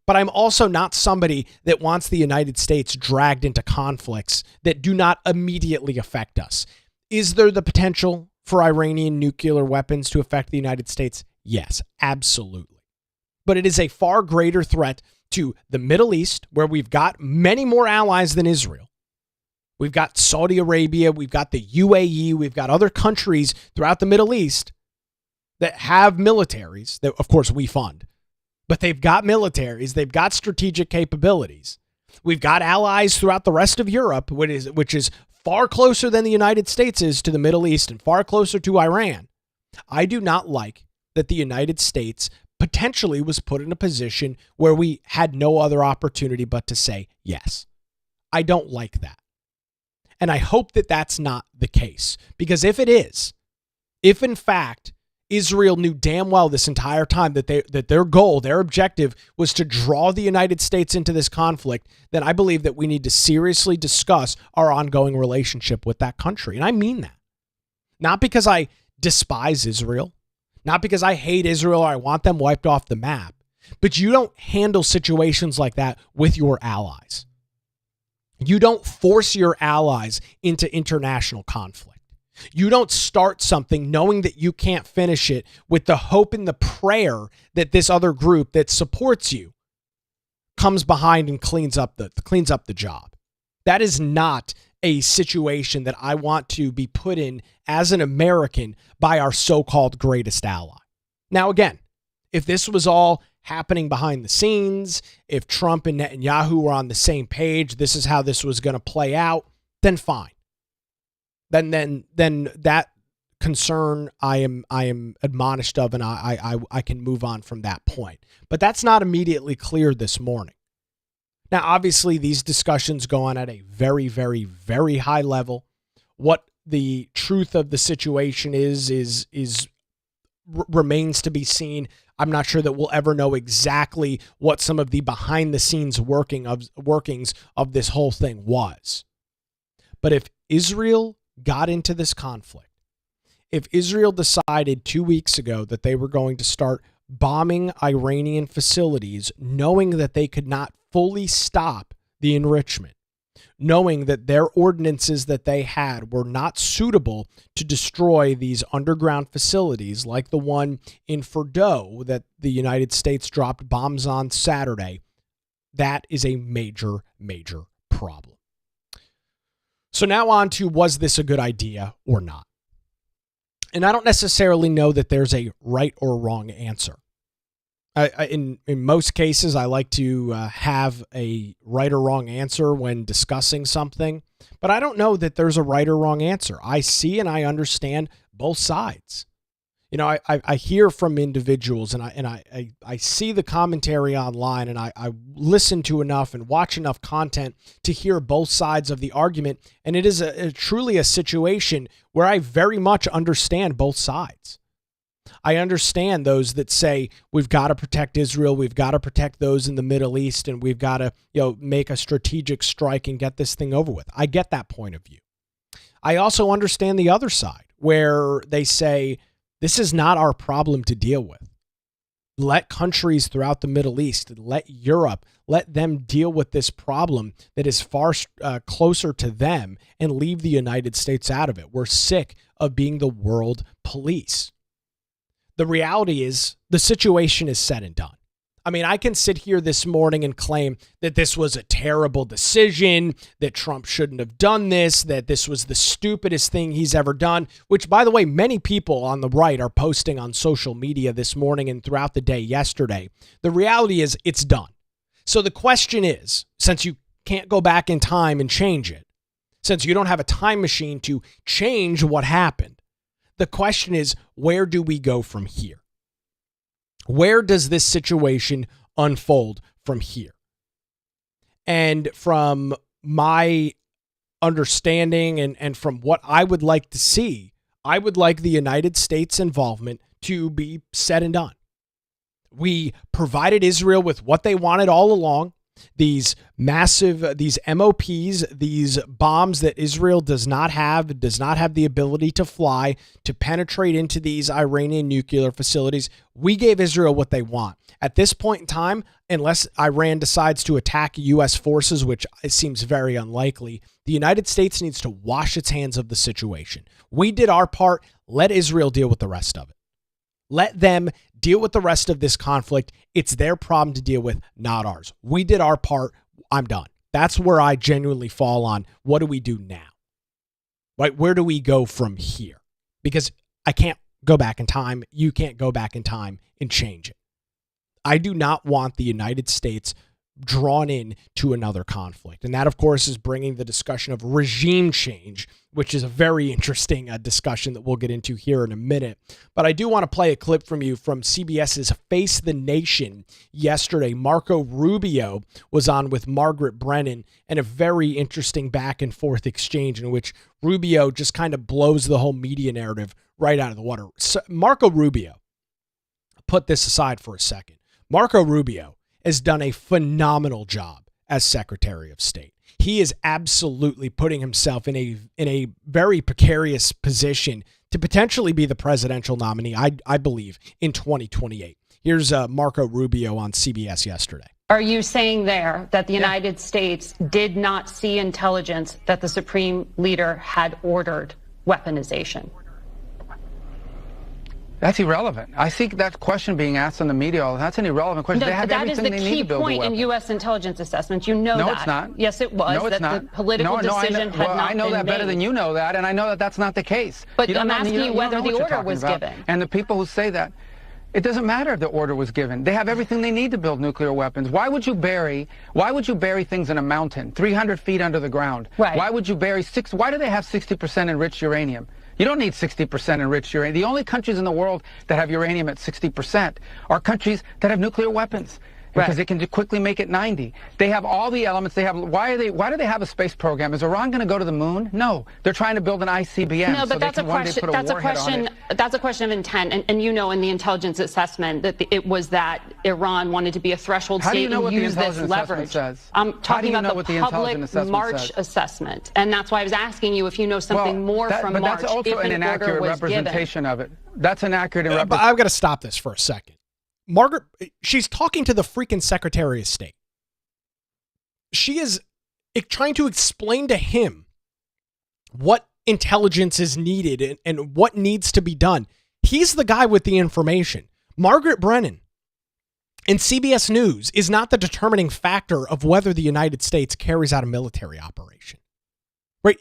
but I'm also not somebody that wants the United States dragged into conflicts that do not immediately affect us. Is there the potential for Iranian nuclear weapons to affect the United States? Yes, absolutely. But it is a far greater threat to the Middle East, where we've got many more allies than Israel. We've got Saudi Arabia, we've got the UAE, we've got other countries throughout the Middle East that have militaries that, of course, we fund. But they've got militaries, they've got strategic capabilities. We've got allies throughout the rest of Europe, which is far closer than the United States is to the Middle East and far closer to Iran. I do not like that the United States potentially was put in a position where we had no other opportunity but to say yes. I don't like that. And I hope that that's not the case, because if it is, if in fact Israel knew damn well this entire time that their goal, their objective was to draw the United States into this conflict, then I believe that we need to seriously discuss our ongoing relationship with that country. And I mean that. Not because I despise Israel, not because I hate Israel or I want them wiped off the map, but you don't handle situations like that with your allies. You don't force your allies into international conflict. You don't start something knowing that you can't finish it with the hope and the prayer that this other group that supports you comes behind and cleans up the job. That is not a situation that I want to be put in as an American by our so-called greatest ally. Now, again, if this was all happening behind the scenes, if Trump and Netanyahu were on the same page, this is how this was going to play out, then fine. Then that concern I am admonished of, and I can move on from that point. But that's not immediately clear this morning. Now, obviously, these discussions go on at a very, very, very high level. What the truth of the situation is remains to be seen. I'm not sure that we'll ever know exactly what some of the behind the scenes workings of this whole thing was. But if Israel got into this conflict, if Israel decided 2 weeks ago that they were going to start bombing Iranian facilities, knowing that they could not fully stop the enrichment, knowing that their ordinances that they had were not suitable to destroy these underground facilities like the one in Fordow that the United States dropped bombs on Saturday, that is a major, major problem. So now on to, was this a good idea or not? And I don't necessarily know that there's a right or wrong answer. In most cases, I like to have a right or wrong answer when discussing something, but I don't know that there's a right or wrong answer. I see and I understand both sides. You know, I hear from individuals and I see the commentary online, and I listen to enough and watch enough content to hear both sides of the argument. And it is truly a situation where I very much understand both sides. I understand those that say we've got to protect Israel, we've got to protect those in the Middle East, and we've got to, make a strategic strike and get this thing over with. I get that point of view. I also understand the other side where they say, This is not our problem to deal with. Let countries throughout the Middle East, let Europe, let them deal with this problem that is far closer to them and leave the United States out of it. We're sick of being the world police. The reality is the situation is said and done. I mean, I can sit here this morning and claim that this was a terrible decision, that Trump shouldn't have done this, that this was the stupidest thing he's ever done, which, by the way, many people on the right are posting on social media this morning and throughout the day yesterday. The reality is it's done. So the question is, since you can't go back in time and change it, since you don't have a time machine to change what happened, the question is, where do we go from here? Where does this situation unfold from here? And from my understanding and from what I would like to see, I would like the United States involvement to be said and done. We provided Israel with what they wanted all along. These massive, these MOPs, these bombs that Israel does not have the ability to fly, to penetrate into these Iranian nuclear facilities. We gave Israel what they want. At this point in time, unless Iran decides to attack U.S. forces, which it seems very unlikely, the United States needs to wash its hands of the situation. We did our part. Let Israel deal with the rest of it. Let them deal with the rest of this conflict. It's their problem to deal with, not ours. We did our part. I'm done. That's where I genuinely fall on what do we do now? Right? Where do we go from here? Because I can't go back in time. You can't go back in time and change it. I do not want the United States drawn in to another conflict. And that, of course, is bringing the discussion of regime change, which is a very interesting discussion that we'll get into here in a minute. But I do want to play a clip from you from CBS's Face the Nation yesterday. Marco Rubio was on with Margaret Brennan, and a very interesting back and forth exchange in which Rubio just kind of blows the whole media narrative right out of the water. So Marco Rubio, put this aside for a second. Marco Rubio has done a phenomenal job as Secretary of State. He is absolutely putting himself in a very precarious position to potentially be the presidential nominee, I believe, in 2028. Here's Marco Rubio on CBS yesterday. Are you saying there that the United States did not see intelligence that the Supreme Leader had ordered weaponization? That's irrelevant. I see that question being asked in the media. That's an irrelevant question. No, they have that is everything the they need key to build point a weapon. in U.S. intelligence assessments. You know that. No, it's not. Yes, it was. No, it's that not. The political decision had not been made. I know that better than you know that, and I know that that's not the case. But I'm asking you whether the order was given. And the people who say that, it doesn't matter if the order was given. They have everything they need to build nuclear weapons. Why would you bury things in a mountain, 300 feet under the ground? Right. Why would you bury why do they have 60% enriched uranium? You don't need 60% enriched uranium. The only countries in the world that have uranium at 60% are countries that have nuclear weapons. Because they can quickly make it 90. They have all the elements. They have. Why do they have a space program? Is Iran going to go to the moon? No, they're trying to build an ICBM. No, but so that's a question. That's a question of intent. And you know, in the intelligence assessment, that it was that Iran wanted to be a threshold state and use this leverage. I'm talking about the public March assessment, and that's why I was asking you if you know something more from March. But that's also an inaccurate representation of it. That's an accurate representation. But I've got to stop this for a second. Margaret, she's talking to the freaking Secretary of State. She is trying to explain to him what intelligence is needed and what needs to be done. He's the guy with the information. Margaret Brennan in CBS News is not the determining factor of whether the United States carries out a military operation. Right?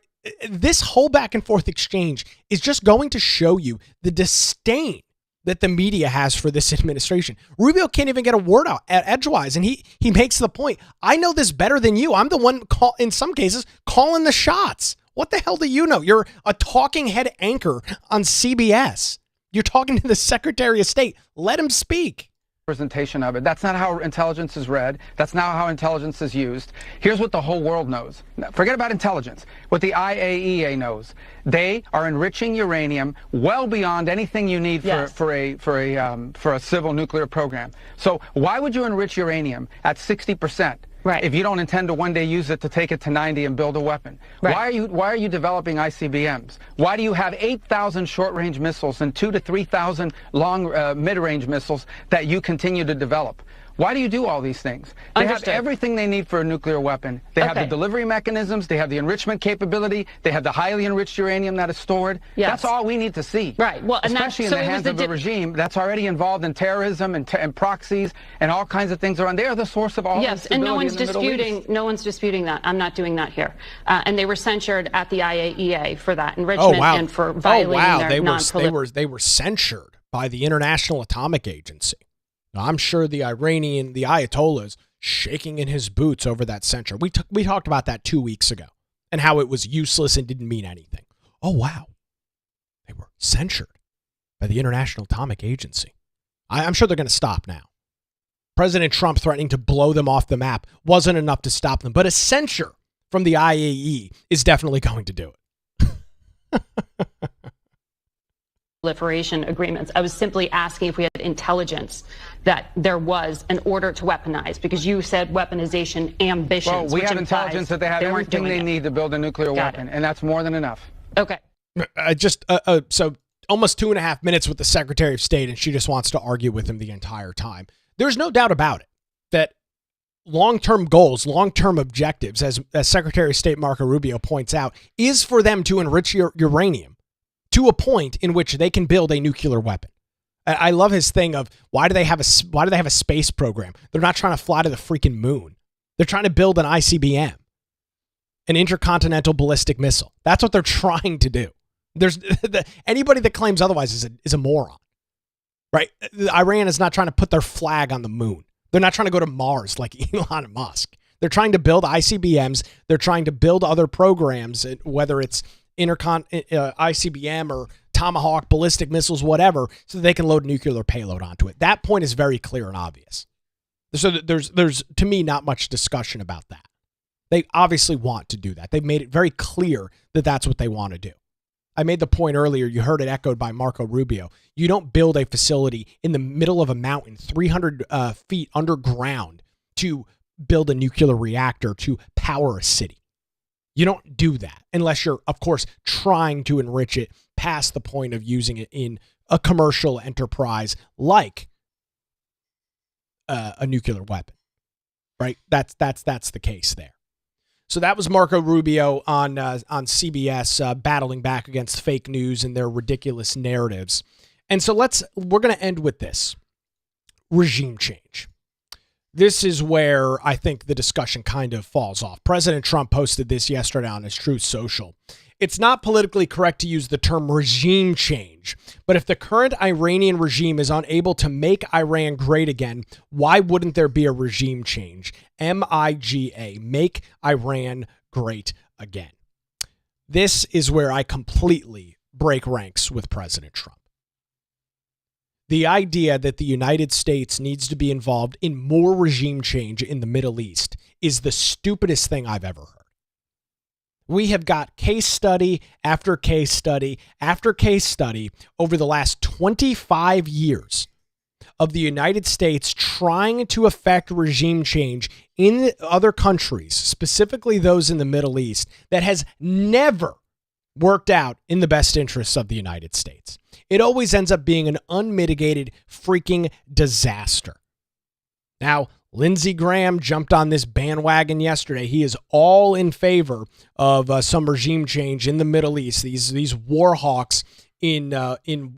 This whole back and forth exchange is just going to show you the disdain that the media has for this administration. Rubio can't even get a word out edgewise, and he makes the point, I know this better than you. I'm the one, in some cases, calling the shots. What the hell do you know? You're a talking head anchor on CBS. You're talking to the Secretary of State. Let him speak. Representation of it. That's not how intelligence is read. That's not how intelligence is used. Here's what the whole world knows. Forget about intelligence. What the IAEA knows. They are enriching uranium well beyond anything you need for a civil nuclear program. So why would you enrich uranium at 60%? Right. If you don't intend to one day use it to take it to 90 and build a weapon. Right. Why are you developing ICBMs? Why do you have 8,000 short-range missiles and 2,000 to 3,000 long mid-range missiles that you continue to develop? Why do you do all these things? They Understood. have everything they need for a nuclear weapon. They have the delivery mechanisms, they have the enrichment capability, they have the highly enriched uranium that is stored. Yes. That's all we need to see. Right. Well, and especially in so the hands of a regime that's already involved in terrorism and proxies and all kinds of things around. They are the source of all yes, and no one's disputing that. I'm not doing that here. And they were censured at the IAEA for that enrichment and for violating their non-proliferation. They were censured by the International Atomic Agency. Now, I'm sure the Ayatollah is shaking in his boots over that censure. We talked about that 2 weeks ago and how it was useless and didn't mean anything. Oh, wow. They were censured by the International Atomic Agency. I'm sure they're going to stop now. President Trump threatening to blow them off the map wasn't enough to stop them, but a censure from the IAEA is definitely going to do it. Proliferation agreements. I was simply asking if we had intelligence that there was an order to weaponize, because you said weaponization ambitions. Well, we have intelligence that they have everything they need to build a nuclear weapon, and that's more than enough. Okay. So almost 2.5 minutes with the Secretary of State, and she just wants to argue with him the entire time. There's no doubt about it that long-term goals, long-term objectives, as Secretary of State Marco Rubio points out, is for them to enrich uranium to a point in which they can build a nuclear weapon. I love his thing of why do they have a space program? They're not trying to fly to the freaking moon. They're trying to build an ICBM, an intercontinental ballistic missile. That's what they're trying to do. There's anybody that claims otherwise is a moron, right? Iran is not trying to put their flag on the moon. They're not trying to go to Mars like Elon Musk. They're trying to build ICBMs. They're trying to build other programs, whether it's ICBM or Tomahawk ballistic missiles, whatever, so that they can load nuclear payload onto it. That point is very clear and obvious. So there's to me not much discussion about that. They obviously want to do that. They've made it very clear that that's what they want to do. I made the point earlier, you heard it echoed by Marco Rubio. You don't build a facility in the middle of a mountain, 300 feet underground, to build a nuclear reactor to power a city. You don't do that unless you're, of course, trying to enrich it past the point of using it in a commercial enterprise like a nuclear weapon, right? That's the case there. So that was Marco Rubio on CBS battling back against fake news and their ridiculous narratives. And so we're going to end with this. Regime change. This is where I think the discussion kind of falls off. President Trump posted this yesterday on his Truth Social. It's not politically correct to use the term regime change, but if the current Iranian regime is unable to make Iran great again, why wouldn't there be a regime change? MIGA, make Iran great again. This is where I completely break ranks with President Trump. The idea that the United States needs to be involved in more regime change in the Middle East is the stupidest thing I've ever heard. We have got case study after case study after case study over the last 25 years of the United States trying to effect regime change in other countries, specifically those in the Middle East, that has never worked out in the best interests of the United States. It always ends up being an unmitigated freaking disaster. Now, Lindsey Graham jumped on this bandwagon yesterday. He is all in favor of some regime change in the Middle East. These war hawks in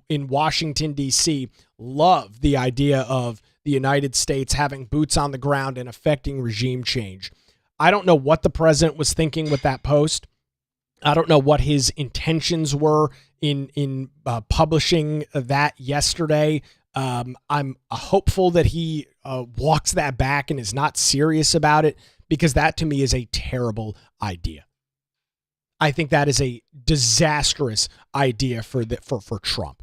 Washington, D.C. love the idea of the United States having boots on the ground and effecting regime change. I don't know what the president was thinking with that post. I don't know what his intentions were in publishing that yesterday. I'm hopeful that he walks that back and is not serious about it, because that to me is a terrible idea. I think that is a disastrous idea for Trump,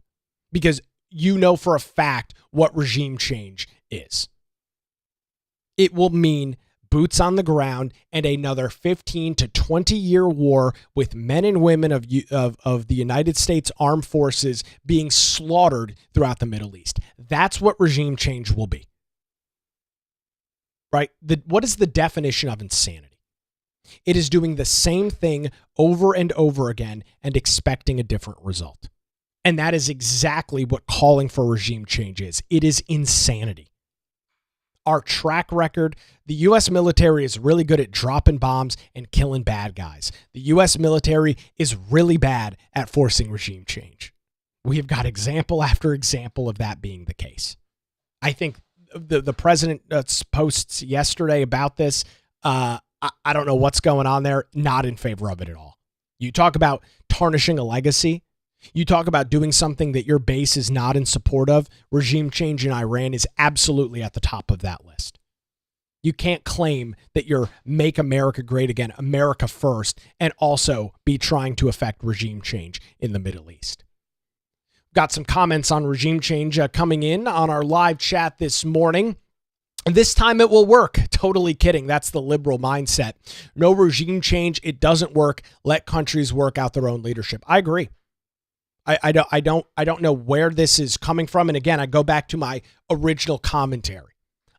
because you know for a fact what regime change is. It will mean boots on the ground and another 15 to 20 year war with men and women of the United States Armed Forces being slaughtered throughout the Middle East. That's what regime change will be. right? What is the definition of insanity? It is doing the same thing over and over again and expecting a different result. And that is exactly what calling for regime change is. It is insanity. Our track record, the U.S. military is really good at dropping bombs and killing bad guys. The U.S. military is really bad at forcing regime change. We have got example after example of that being the case. I think the president's posts yesterday about this, I don't know what's going on there. Not in favor of it at all. You talk about tarnishing a legacy. You talk about doing something that your base is not in support of. Regime change in Iran is absolutely at the top of that list. You can't claim that you're Make America Great Again, America first, and also be trying to affect regime change in the Middle East. Got some comments on regime change coming in on our live chat this morning. This time it will work. Totally kidding. That's the liberal mindset. No regime change. It doesn't work. Let countries work out their own leadership. I agree. I don't know where this is coming from. And again, I go back to my original commentary.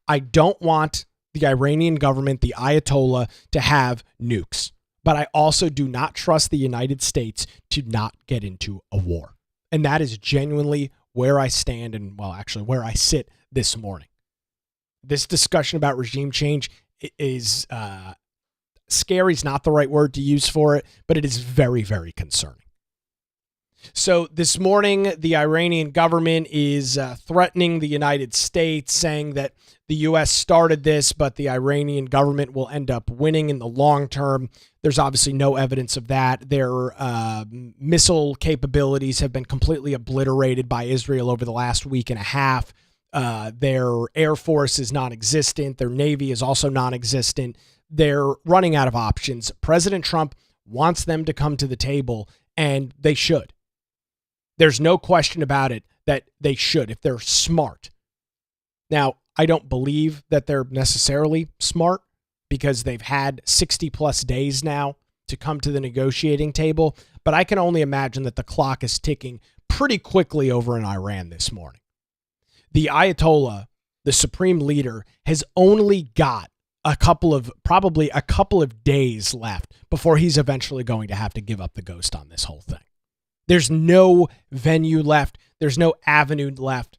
I don't want the Iranian government, the Ayatollah, to have nukes. But I also do not trust the United States to not get into a war. And that is genuinely where I stand and, well, actually where I sit this morning. This discussion about regime change is scary is not the right word to use for it, but it is very, very concerning. So this morning, the Iranian government is threatening the United States, saying that the U.S. started this, but the Iranian government will end up winning in the long term. There's obviously no evidence of that. Their missile capabilities have been completely obliterated by Israel over the last week and a half. Their Air Force is non-existent. Their Navy is also non-existent. They're running out of options. President Trump wants them to come to the table, and they should. There's no question about it that they should if they're smart. Now, I don't believe that they're necessarily smart because they've had 60 plus days now to come to the negotiating table, but I can only imagine that the clock is ticking pretty quickly over in Iran this morning. The Ayatollah, the supreme leader, has only got probably a couple of days left before he's eventually going to have to give up the ghost on this whole thing. There's no venue left. There's no avenue left.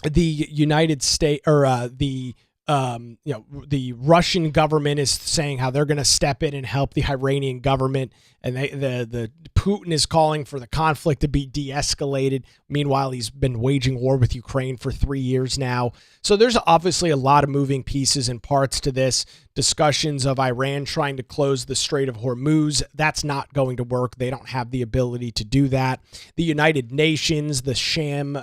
The United States or the Russian government is saying how they're going to step in and help the Iranian government, and the Putin is calling for the conflict to be de-escalated. Meanwhile, he's been waging war with Ukraine for 3 years now. So there's obviously a lot of moving pieces and parts to this. Discussions of Iran trying to close the Strait of Hormuz. That's not going to work. They don't have the ability to do that. The United Nations, the sham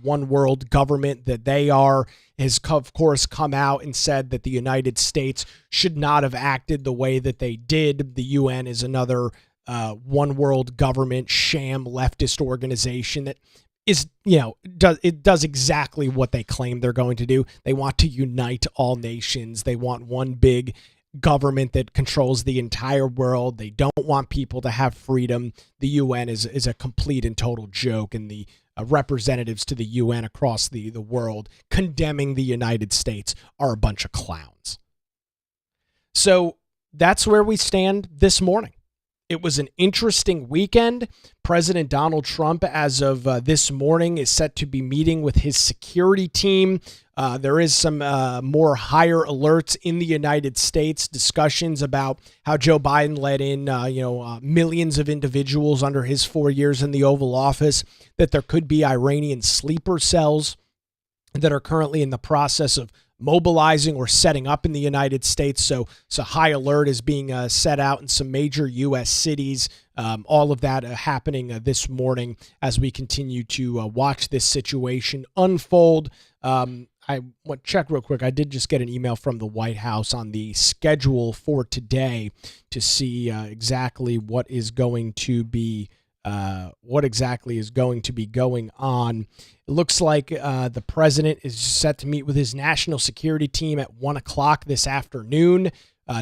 one world government that they are, has of course come out and said that the United States should not have acted the way that they did. The UN is another one world government sham leftist organization that is, does exactly what they claim they're going to do. They want to unite all nations. They want one big government that controls the entire world. They don't want people to have freedom. The UN is a complete and total joke, and the representatives to the UN across the world condemning the United States are a bunch of clowns. So that's where we stand this morning. It was an interesting weekend. President Donald Trump, as of this morning, is set to be meeting with his security team. There is some more higher alerts in the United States, discussions about how Joe Biden let in, millions of individuals under his 4 years in the Oval Office, that there could be Iranian sleeper cells that are currently in the process of mobilizing or setting up in the United States. So high alert is being set out in some major U.S. cities. All of that happening this morning as we continue to watch this situation unfold. I want to check real quick. I did just get an email from the White House on the schedule for today to see exactly what is going to be going on. It looks like the president is set to meet with his national security team at 1 o'clock this afternoon.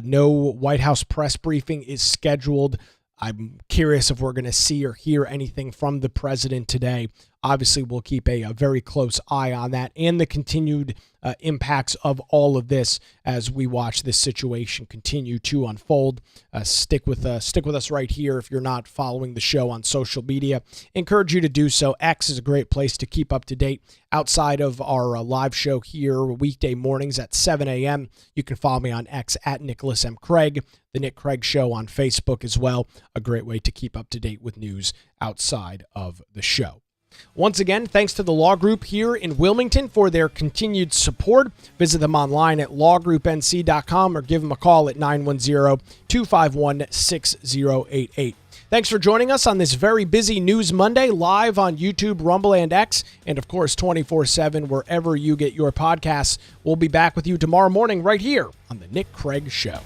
No White House press briefing is scheduled. I'm curious if we're going to see or hear anything from the president today obviously we'll keep a very close eye on that and the continued impacts of all of this as we watch this situation continue to unfold. Stick with us right here if you're not following the show on social media. Encourage you to do so. X is a great place to keep up to date outside of our live show here weekday mornings at 7 a.m. You can follow me on X at Nicholas M. Craig, the Nick Craig Show on Facebook as well. A great way to keep up to date with news outside of the show. Once again, thanks to the Law Group here in Wilmington for their continued support. Visit them online at lawgroupnc.com or give them a call at 910-251-6088. Thanks for joining us on this very busy News Monday, live on YouTube, Rumble, and X, and of course 24/7 wherever you get your podcasts. We'll be back with you tomorrow morning right here on The Nick Craig Show.